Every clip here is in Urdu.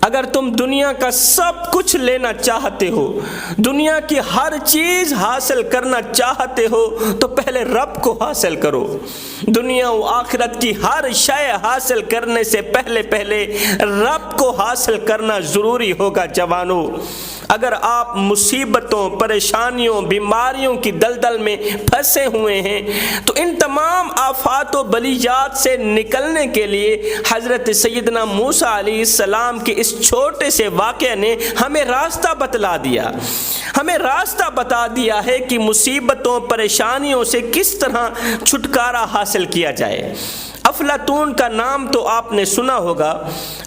اگر تم دنیا کا سب کچھ لینا چاہتے ہو، دنیا کی ہر چیز حاصل کرنا چاہتے ہو، تو پہلے رب کو حاصل کرو۔ دنیا و آخرت کی ہر شے حاصل کرنے سے پہلے رب کو حاصل کرنا ضروری ہوگا جوانوں۔ اگر آپ مصیبتوں، پریشانیوں، بیماریوں کی دلدل میں پھنسے ہوئے ہیں تو ان تمام آفات و بلیات سے نکلنے کے لیے حضرت سیدنا موسیٰ علیہ السلام کے اس چھوٹے سے واقعے نے ہمیں راستہ بتلا دیا، ہمیں راستہ بتا دیا ہے کہ مصیبتوں، پریشانیوں سے کس طرح چھٹکارا حاصل کیا جائے۔ افلاطون کا نام تو آپ نے سنا ہوگا۔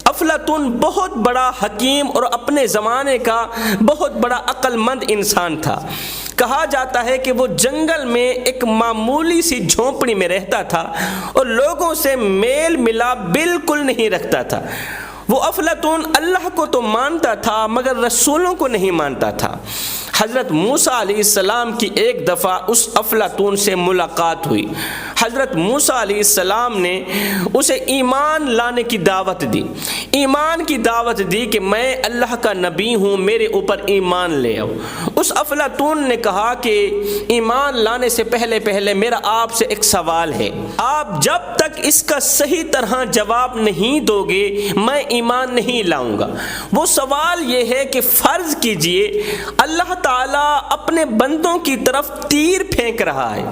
افلاطون بہت بڑا حکیم اور اپنے زمانے کا بہت بڑا عقل مند انسان تھا۔ کہا جاتا ہے کہ وہ جنگل میں ایک معمولی سی جھونپڑی میں رہتا تھا اور لوگوں سے میل ملاپ بالکل نہیں رکھتا تھا۔ وہ افلاطون اللہ کو تو مانتا تھا مگر رسولوں کو نہیں مانتا تھا۔ حضرت موسیٰ علیہ السلام کی ایک دفعہ اس افلاطون سے ملاقات ہوئی۔ حضرت موسیٰ علیہ السلام نے اسے ایمان لانے کی دعوت دی، ایمان کی دعوت دی کہ میں اللہ کا نبی ہوں، میرے اوپر ایمان لے آؤ۔ اس افلاطون نے کہا کہ ایمان لانے سے پہلے میرا آپ سے ایک سوال ہے، آپ جب تک اس کا صحیح طرح جواب نہیں دو گے میں ایمان نہیں لاؤں گا۔ وہ سوال یہ ہے کہ فرض کیجئے اللہ تعالیٰ اپنے بندوں کی طرف تیر پھینک رہا ہے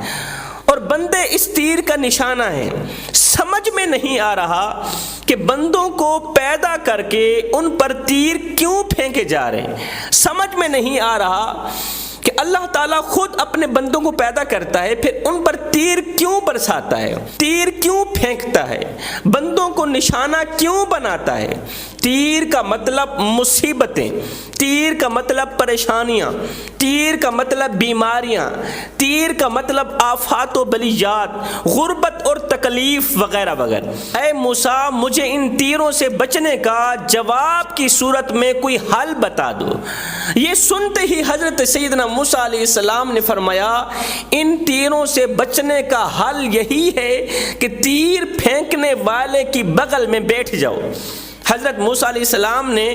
اور بندے اس تیر کا نشانہ ہیں، سمجھ میں نہیں آ رہا کہ بندوں کو پیدا کر کے ان پر تیر کیوں پھینکے جا رہے ہیں، سمجھ میں نہیں آ رہا کہ اللہ تعالیٰ خود اپنے بندوں کو پیدا کرتا ہے پھر ان پر تیر کیوں برساتا ہے، تیر کیوں پھینکتا ہے، بندوں کو نشانہ کیوں بناتا ہے۔ تیر کا مطلب مصیبتیں، تیر کا مطلب پریشانیاں، تیر کا مطلب بیماریاں، تیر کا مطلب آفات و بلیات، غربت اور تکلیف وغیرہ وغیرہ۔ اے موسیٰ مجھے ان تیروں سے بچنے کا جواب کی صورت میں کوئی حل بتا دو۔ یہ سنتے ہی حضرت سیدنا موسیٰ علیہ السلام نے فرمایا ان تیروں سے بچنے کا حل یہی ہے کہ تیر پھینکنے والے کی بغل میں بیٹھ جاؤ۔ حضرت موسیٰ علیہ السلام نے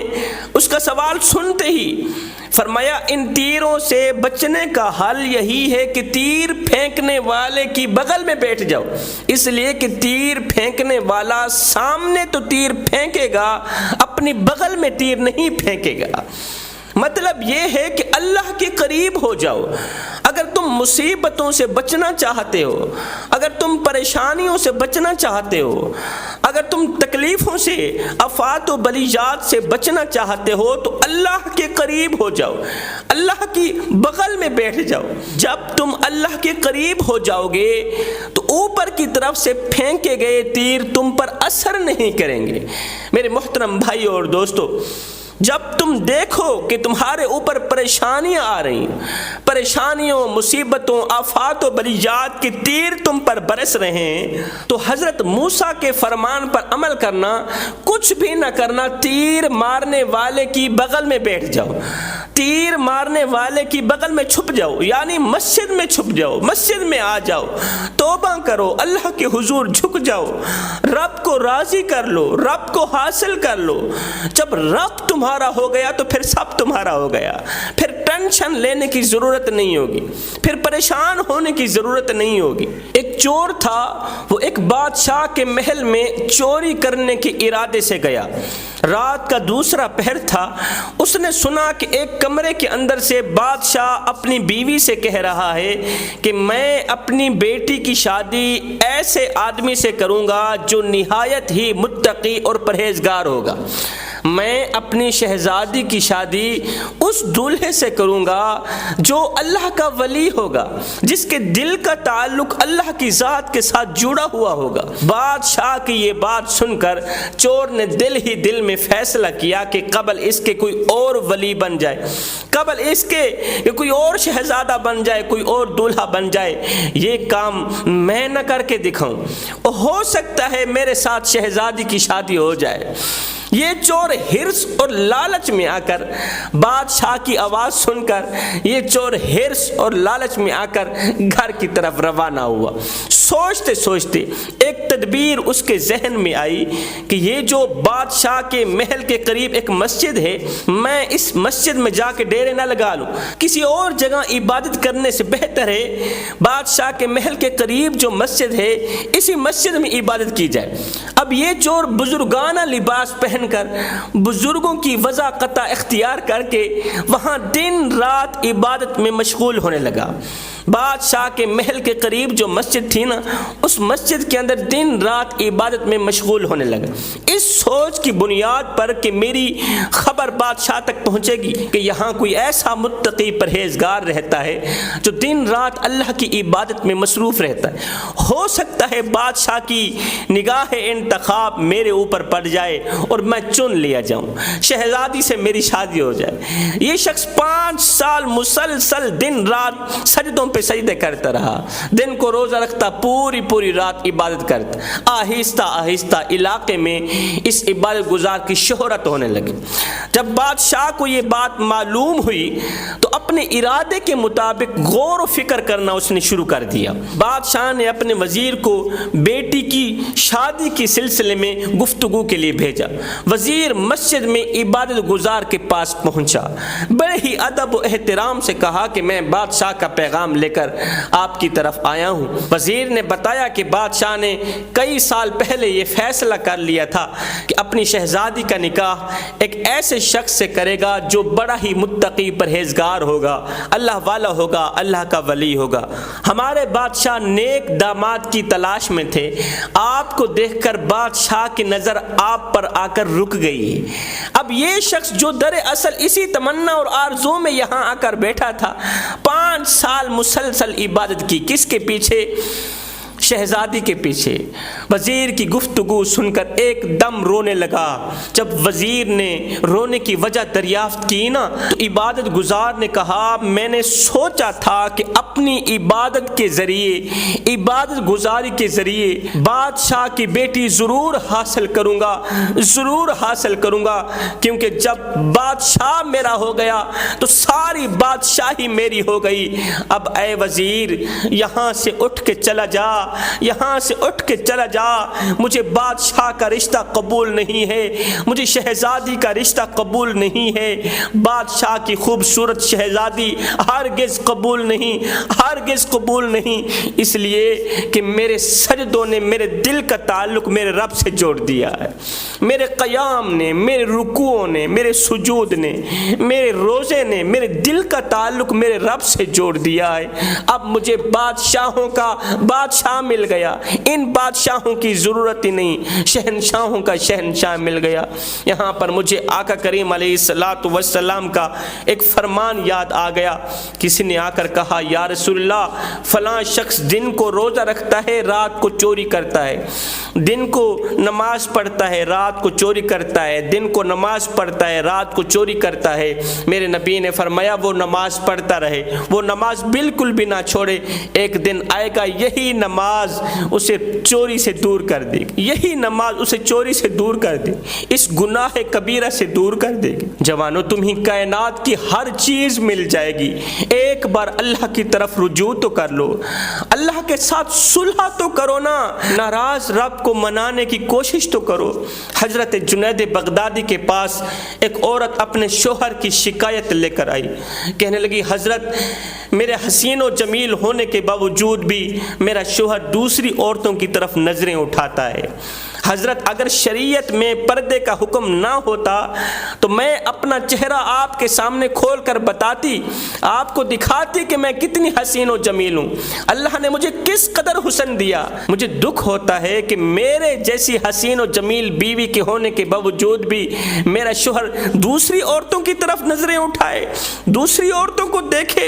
اس کا سوال سنتے ہی فرمایا ان تیروں سے بچنے کا حل یہی ہے کہ تیر پھینکنے والے کی بغل میں بیٹھ جاؤ، اس لیے کہ تیر پھینکنے والا سامنے تو تیر پھینکے گا، اپنی بغل میں تیر نہیں پھینکے گا۔ مطلب یہ ہے کہ اللہ کے قریب ہو جاؤ۔ اگر تم مصیبتوں سے بچنا چاہتے ہو، اگر تم پریشانیوں سے بچنا چاہتے ہو، اگر تم تکلیفوں سے، آفات و بلیات سے بچنا چاہتے ہو تو اللہ کے قریب ہو جاؤ، اللہ کی بغل میں بیٹھ جاؤ۔ جب تم اللہ کے قریب ہو جاؤ گے تو اوپر کی طرف سے پھینکے گئے تیر تم پر اثر نہیں کریں گے۔ میرے محترم بھائیو اور دوستو، جب تم دیکھو کہ تمہارے اوپر پریشانیاں آ رہی ہیں، پریشانیوں، مصیبتوں، آفات و بلیات کے تیر تم پر برس رہے ہیں تو حضرت موسیٰ کے فرمان پر عمل کرنا، کچھ بھی نہ کرنا، تیر مارنے والے کی بغل میں بیٹھ جاؤ، تیر مارنے والے کی بغل میں چھپ جاؤ، یعنی مسجد میں چھپ جاؤ، مسجد میں آ جاؤ، توبہ کرو، اللہ کے حضور جھک جاؤ، رب کو راضی کر لو، رب کو حاصل کر لو۔ جب رب تمہارا ہو گیا تو پھر سب تمہارا ہو گیا، پھر ٹینشن لینے کی ضرورت نہیں ہوگی، پھر پریشان ہونے کی ضرورت نہیں ہوگی۔ ایک چور تھا، وہ ایک بادشاہ کے محل میں چوری کرنے کے ارادے سے گیا۔ رات کا دوسرا پہر تھا، اس نے سنا کہ ایک کمرے کے اندر سے بادشاہ اپنی بیوی سے کہہ رہا ہے کہ میں اپنی بیٹی کی شادی ایسے آدمی سے کروں گا جو نہایت ہی متقی اور پرہیزگار ہوگا، میں اپنی شہزادی کی شادی اس دولہے سے کروں گا جو اللہ کا ولی ہوگا، جس کے دل کا تعلق اللہ کی ذات کے ساتھ جڑا ہوا ہوگا۔ بادشاہ کی یہ بات سن کر چور نے دل ہی دل میں فیصلہ کیا کہ قبل اس کے کوئی اور ولی بن جائے، قبل اس کے کہ کوئی اور شہزادہ بن جائے، کوئی اور دولہا بن جائے، یہ کام میں نہ کر کے دکھاؤں، ہو سکتا ہے میرے ساتھ شہزادی کی شادی ہو جائے۔ یہ چور ہرس اور لالچ میں آ کر بادشاہ کی آواز سن کر یہ چور ہرس اور لالچ میں آ کر گھر کی طرف روانہ ہوا۔ سوچتے سوچتے ایک تدبیر اس کے ذہن میں آئی کہ یہ جو بادشاہ کے محل کے قریب ایک مسجد ہے، میں اس مسجد میں جا کے ڈیرے نہ لگا لوں، کسی اور جگہ عبادت کرنے سے بہتر ہے بادشاہ کے محل کے قریب جو مسجد ہے اسی مسجد میں عبادت کی جائے۔ اب یہ چور بزرگانہ لباس پہن کر بزرگوں کی وضاقتہ اختیار کر کے وہاں دن رات عبادت میں مشغول ہونے لگا۔ بادشاہ کے محل کے قریب جو مسجد تھی نا، اس مسجد کے اندر دن رات عبادت میں مشغول ہونے لگا، اس سوچ کی بنیاد پر کہ میری خبر بادشاہ تک پہنچے گی کہ یہاں کوئی ایسا متقی پرہیزگار رہتا ہے جو دن رات اللہ کی عبادت میں مصروف رہتا ہے، ہو سکتا ہے بادشاہ کی نگاہ انتخاب میرے اوپر پڑ جائے اور میں چن لیا جاؤں، شہزادی سے میری شادی ہو جائے۔ یہ شخص 5 سال مسلسل دن رات سجدوں پہ سجدے کرتا رہا، دن کو روزہ رکھتا، پوری رات عبادت کرتا۔ آہستہ آہستہ علاقے میں اس عبادت گزار کی شہرت ہونے لگی۔ جب بادشاہ کو یہ بات معلوم ہوئی تو اپنے ارادے کے مطابق غور و فکر کرنا اس نے شروع کر دیا۔ بادشاہ نے اپنے وزیر کو بیٹی کی شادی کے سلسلے میں گفتگو کے لیے بھیجا۔ وزیر مسجد میں عبادت گزار کے پاس پہنچا، بڑے ہی ادب و احترام سے کہا کہ میں بادشاہ کا پیغام لے کر آپ کی طرف آیا ہوں۔ وزیر نے بتایا کہ بادشاہ نے کئی سال پہلے یہ فیصلہ کر لیا تھا کہ اپنی شہزادی کا نکاح ایک ایسے شخص سے کرے گا جو بڑا ہی متقی پرہیزگار ہوگا، اللہ والا ہوگا، اللہ کا ولی ہوگا۔ ہمارے بادشاہ نیک داماد کی تلاش میں تھے، آپ کو دیکھ کر بادشاہ کی نظر آپ پر آ کر رک گئی۔ اب یہ شخص جو دراصل اسی تمنا اور آرزو میں یہاں آ کر بیٹھا تھا، 5 سال مسلسل عبادت کی، کس کے پیچھے؟ شہزادی کے پیچھے۔ وزیر کی گفتگو سن کر ایک دم رونے لگا۔ جب وزیر نے رونے کی وجہ دریافت کی نا تو عبادت گزار نے کہا، میں نے سوچا تھا کہ اپنی عبادت کے ذریعے، عبادت گزاری کے ذریعے بادشاہ کی بیٹی ضرور حاصل کروں گا، کیونکہ جب بادشاہ میرا ہو گیا تو ساری بادشاہی میری ہو گئی۔ اب اے وزیر، یہاں سے اٹھ کے چلا جا، مجھے بادشاہ کا رشتہ قبول نہیں ہے، مجھے شہزادی کا رشتہ قبول نہیں ہے، بادشاہ کی خوبصورت شہزادی ہرگز قبول نہیں، اس لیے کہ میرے سجدوں نے میرے دل کا تعلق میرے رب سے جوڑ دیا ہے، میرے قیام نے، میرے رکوعوں نے، میرے سجود نے، میرے روزے نے میرے دل کا تعلق میرے رب سے جوڑ دیا ہے۔ اب مجھے بادشاہوں کا بادشاہ مل گیا، ان بادشاہوں کی ضرورت ہی نہیں، شہنشاہوں کا شہنشاہ مل گیا۔ یہاں پر مجھے آقا کریم علیہ السلام کا ایک فرمان یاد آ گیا۔ کسی نے آ کر کہا، یا رسول اللہ، فلاں شخص دن کو روزہ رکھتا ہے، رات کو چوری کرتا ہے، دن کو نماز پڑھتا ہے، رات کو چوری کرتا ہے، دن کو نماز پڑھتا ہے، رات کو چوری کرتا ہے۔ میرے نبی نے فرمایا وہ نماز پڑھتا رہے، وہ نماز بالکل بھی نہ چھوڑے، ایک دن آئے گا یہی نماز اسے چوری سے دور کر دے گی، یہی نماز اسے چوری سے دور کر دے گی، اس گناہ کبیرہ سے دور کر دے گی۔ جوانوں، تمہیں کائنات کی ہر چیز مل جائے گی، ایک بار اللہ کی طرف رجوع تو کر لو، اللہ کے ساتھ صلح تو کرو نا، ناراض رب کو منانے کی کوشش تو کرو۔ حضرت جنید بغدادی کے پاس ایک عورت اپنے شوہر کی شکایت لے کر آئی، کہنے لگی، حضرت، میرے حسین و جمیل ہونے کے باوجود بھی میرا شوہر دوسری عورتوں کی طرف نظریں اٹھاتا ہے۔ حضرت، اگر شریعت میں پردے کا حکم نہ ہوتا تو میں اپنا چہرہ آپ کے سامنے کھول کر بتاتی، آپ کو دکھاتی کہ میں کتنی حسین و جمیل ہوں، اللہ نے مجھے کس قدر حسن دیا۔ مجھے دکھ ہوتا ہے کہ میرے جیسی حسین و جمیل بیوی کے ہونے کے باوجود بھی میرا شوہر دوسری عورتوں کی طرف نظریں اٹھائے، دوسری عورتوں کو دیکھے۔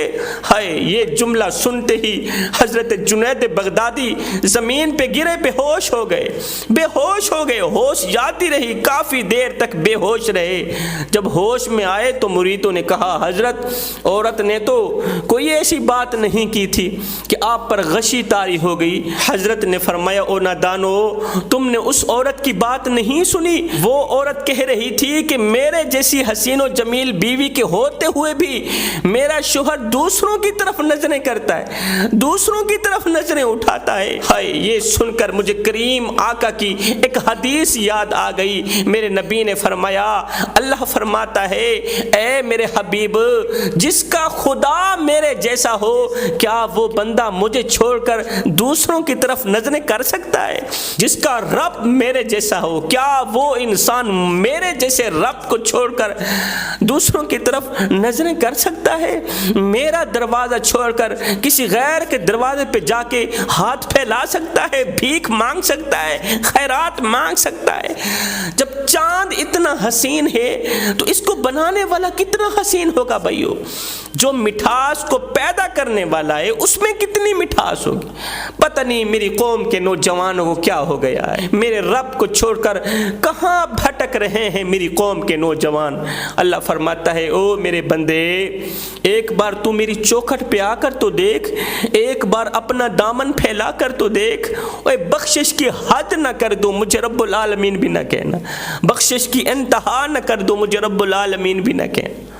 ہائے، یہ جملہ سنتے ہی حضرت جنید بغدادی زمین پہ گرے، بے ہوش ہو گئے، بے ہوش ہوش ہو گئے، ہوش جاتی رہی، کافی دیر تک بے ہوش رہے۔ جب ہوش میں آئے تو مریدوں نے کہا حضرت عورت نے تو کوئی ایسی بات نہیں کی تھی کہ آپ پر غشی طاری ہو گئی۔ حضرت نے فرمایا او نادانو، تم نے اس عورت کی بات نہیں سنی، وہ عورت کہہ رہی تھی کہ میرے جیسی حسین و جمیل بیوی کے ہوتے ہوئے بھی میرا شوہر دوسروں کی طرف نظریں کرتا ہے، دوسروں کی طرف نظریں اٹھاتا ہے۔ ہائے، یہ سن کر مجھے کریم آقا کی ایک حدیث یاد آ گئی۔ میرے نبی نے فرمایا، اللہ فرماتا ہے اے میرے حبیب، جس کا خدا میرے جیسا ہو کیا وہ بندہ مجھے چھوڑ کر دوسروں کی طرف نظریں کر سکتا ہے؟ جس کا رب میرے جیسا ہو کیا وہ انسان میرے جیسے رب کو چھوڑ کر دوسروں کی طرف نظریں کر سکتا ہے؟ میرا دروازہ چھوڑ کر کسی غیر کے دروازے پہ جا کے ہاتھ پھیلا سکتا ہے، بھیک مانگ سکتا ہے، خیرات مانگ سکتا ہے؟ جب چاند اتنا حسین ہے تو اس کو بنانے والا کتنا حسین ہوگا بھائیو؟ جو مٹھاس کو پیدا کرنے والا ہے اس میں کتنی مٹھاس ہوگی؟ پتہ نہیں میری قوم کے نوجوانوں کو کیا ہو گیا ہے، میرے رب کو چھوڑ کر کہاں بھٹک رہے ہیں میری قوم کے نوجوان۔ اللہ فرماتا ہے او میرے بندے، ایک بار تو میری چوکھٹ پہ آ کر تو دیکھ، ایک بار اپنا دامن پھیلا کر تو دیکھ۔ اے بخشش کی حد نہ کر دو مجھے رب العالمین بھی نہ کہنا، بخشش کی انتہا نہ کر دو مجھے رب العالمین بھی نہ کہنا۔